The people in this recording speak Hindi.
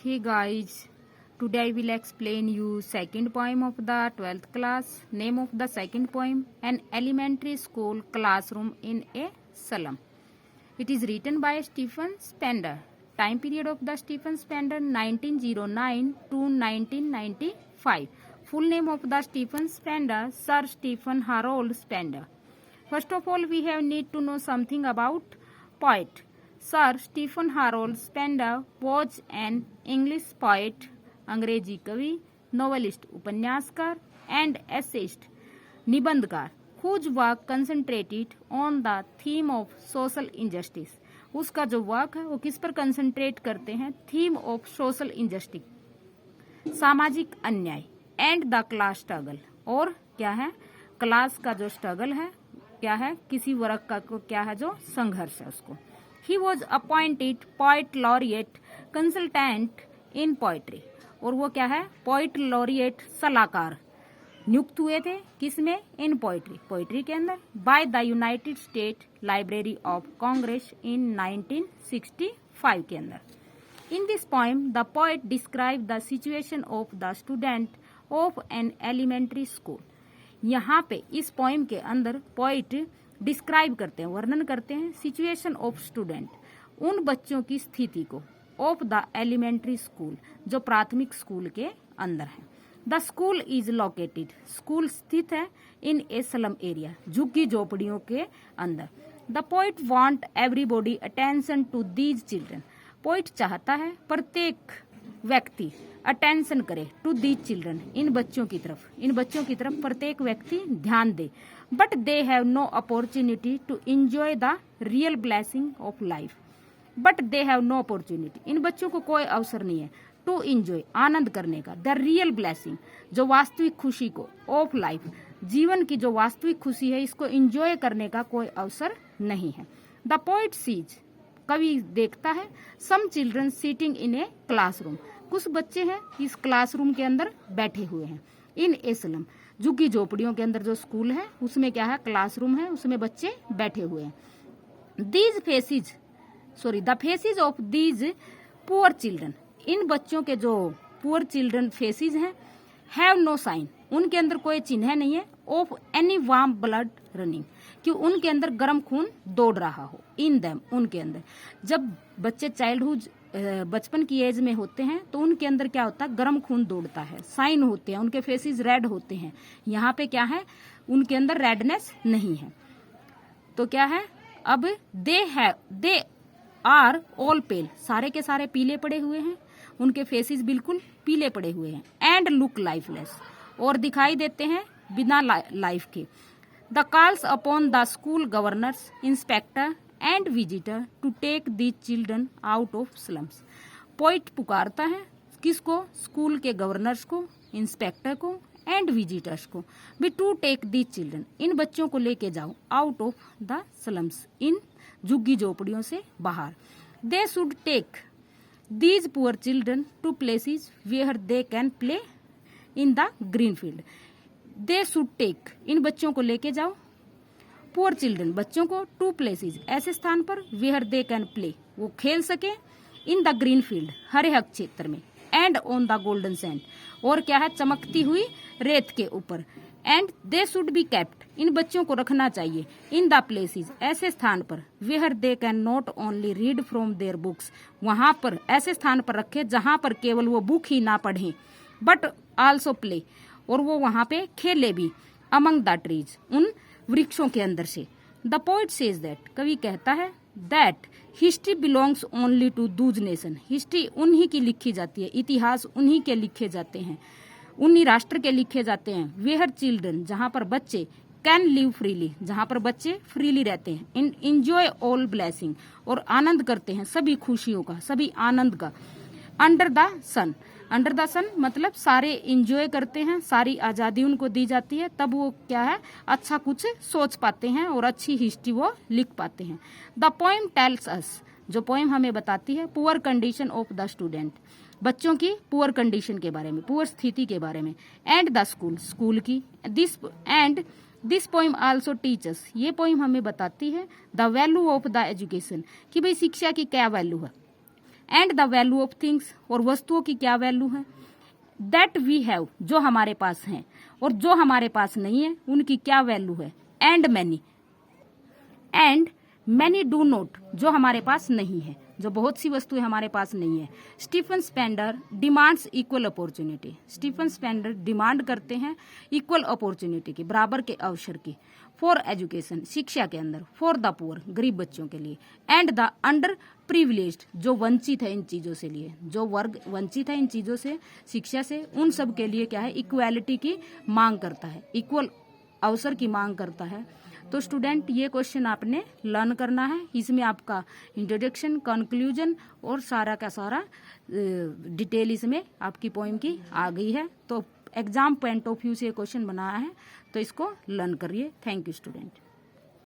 Hey guys, today I will explain you second poem of the 12th class. Name of the second poem, An Elementary School Classroom in a Slum. It is written by Stephen Spender. Time period of the Stephen Spender 1909 to 1995. Full name of the Stephen Spender, Sir Stephen Harold Spender. First of all, we have need to know something about poet. Sir Stephen Harold Spender was an English poet, अंग्रेजी कवि, novelist, उपन्यासकार, and essayist, निबंधकार, whose work concentrated on the theme of social injustice. उसका जो वर्क है वो किस पर कंसंट्रेट करते हैं? थीम ऑफ सोशल इंजस्टिस, सामाजिक अन्याय, एंड द क्लास स्ट्रगल, और क्या है? क्लास का जो स्ट्रगल है, क्या है? किसी वर्ग का क्या है जो संघर्ष है उसको. He was appointed poet laureate consultant in poetry. और वो क्या है? पोइट लॉरिएट सलाहकार नियुक्त हुए थे किसमें? इन पोइट्री, पोइट्री के अंदर, by the United State Library of Congress in 1965 के अंदर. In this poem the poet describe the situation of the student of an elementary school. यहाँ पे इस पोएम के अंदर पोइट डिस्क्राइब करते हैं, वर्णन करते हैं सिचुएशन ऑफ स्टूडेंट, उन बच्चों की स्थिति को, ऑफ द एलिमेंट्री स्कूल, जो प्राथमिक स्कूल के अंदर है. The school is located, school स्थित है, इन ए स्लम एरिया, झुग्गी झोपड़ियों के अंदर. The poet want everybody attention to these children. Poet चाहता है प्रत्येक व्यक्ति अटेंशन करे टू दीज चिल्ड्रन, इन बच्चों की तरफ, इन बच्चों की तरफ प्रत्येक व्यक्ति ध्यान दे. But they have no opportunity to enjoy the real blessing of life. But they have no opportunity, इन बच्चों को कोई अवसर नहीं है टू एंजॉय, आनंद करने का, द रियल ब्लेसिंग, जो वास्तविक खुशी को, ऑफ लाइफ, जीवन की जो वास्तविक खुशी है, इसको एंजॉय करने का कोई अवसर नहीं है. द पोइट सीज, कवि देखता है, some children sitting in a classroom, कुछ बच्चे हैं इस क्लासरूम के अंदर बैठे हुए हैं. इन ए स्लम, झुग्गी झोपड़ियों के अंदर जो स्कूल है उसमें क्या है? क्लासरूम है, उसमें बच्चे बैठे हुए हैं. These faces, the faces of these poor children, इन बच्चों के जो पुअर चिल्ड्रन फेसिज हैं, हैव नो साइन, उनके अंदर कोई चिन्ह नहीं है, of any warm blood running, कि उनके अंदर गर्म खून दौड़ रहा हो. इन देम, उनके अंदर. जब बच्चे चाइल्डहुड, बचपन की एज में होते हैं तो उनके अंदर क्या होता है? गर्म खून दौड़ता है, साइन होते हैं, उनके फेसिस रेड होते हैं. यहाँ पे क्या है? उनके अंदर रेडनेस नहीं है. तो क्या है? अब दे आर ऑल पेल, सारे के सारे पीले पड़े हुए हैं, उनके फेसिस बिल्कुल पीले पड़े हुए हैं. एंड लुक लाइफलेस, और दिखाई देते हैं बिना लाइफ के. The calls upon the school governors, inspector and visitor to take these children out of slums. Poet पुकारता है किसको? स्कूल के गवर्नर्स को, इंस्पेक्टर को, एंड विजिटर्स को, भी टू टेक दीज चिल्ड्रन, इन बच्चों को लेके जाओ, आउट ऑफ द स्लम्स, इन झुग्गी झोपड़ियों से बाहर. They should take these poor children to places where they can play in the green field. They should take, इन बच्चों को लेके जाओ, पुअर चिल्ड्रन, बच्चों को, टू प्लेसेस, ऐसे स्थान पर, वेयर दे कैन प्ले, वो खेल सके, इन द ग्रीन फील्ड, हरे हक क्षेत्र में, and on the golden sand, और क्या है? चमकती हुई रेत के ऊपर. And they should be kept, इन बच्चों को रखना चाहिए, इन द प्लेसेस, ऐसे स्थान पर, where they can not only read from their books, वहां पर, ऐसे स्थान पर रखे जहां पर केवल वो बुक ही ना पढ़ें, बट आल्सो प्ले, और वो वहां पे खेले भी, अमंग द ट्रीज, उन वृक्षों के अंदर से. द पोइट सेज दैट, कवि कहता है, that history belongs only to those nation, history उन्हीं की लिखी जाती है, इतिहास उन्हीं के लिखे जाते हैं, उन्हीं राष्ट्र के लिखे जाते हैं. वेयर चिल्ड्रन, जहां पर बच्चे, कैन लिव फ्रीली, जहां पर बच्चे फ्रीली रहते हैं, इन एंजॉय ऑल ब्लेसिंग, और आनंद करते हैं सभी खुशियों का, सभी आनंद का. Under the sun, under the sun मतलब सारे इंजॉय करते हैं, सारी आजादी उनको दी जाती है, तब वो क्या है? अच्छा कुछ सोच पाते हैं और अच्छी हिस्ट्री वो लिख पाते हैं. द पोएम टेल्स अस, जो पोएम हमें बताती है, poor condition of the student, बच्चों की पुअर कंडीशन के बारे में, पुअर स्थिति के बारे में. एंड द स्कूल, स्कूल की. दिस पोएम आल्सो टीचर्स, ये पोएम हमें बताती है the value of the education, कि भाई शिक्षा की क्या वैल्यू है. And the value of things, और वस्तुओं की क्या वैल्यू है, दैट वी हैव, जो हमारे पास हैं, और जो हमारे पास नहीं है उनकी क्या वैल्यू है, एंड मैनी डू नॉट, जो हमारे पास नहीं है, जो बहुत सी वस्तुएं हमारे पास नहीं है। Stephen Spender demands equal opportunity, Stephen Spender demand करते हैं इक्वल अपॉर्चुनिटी की, बराबर के अवसर की, फॉर एजुकेशन, शिक्षा के अंदर, फॉर द पुअर, गरीब बच्चों के लिए, एंड द अंडर प्रिविलेज्ड, जो वंचित है इन चीजों से लिए, जो वर्ग वंचित है इन चीजों से, शिक्षा से, उन सब के लिए क्या है, इक्वालिटी की मांग करता है, इक्वल अवसर की मांग करता है। तो स्टूडेंट ये क्वेश्चन आपने लर्न करना है, इसमें आपका इंट्रोडक्शन, कंक्लूजन और सारा का सारा डिटेल इसमें आपकी पोएम की आ गई है। तो एग्जाम पॉइंट ऑफ व्यू से क्वेश्चन बनाया है, तो इसको लर्न करिए। Thank you student.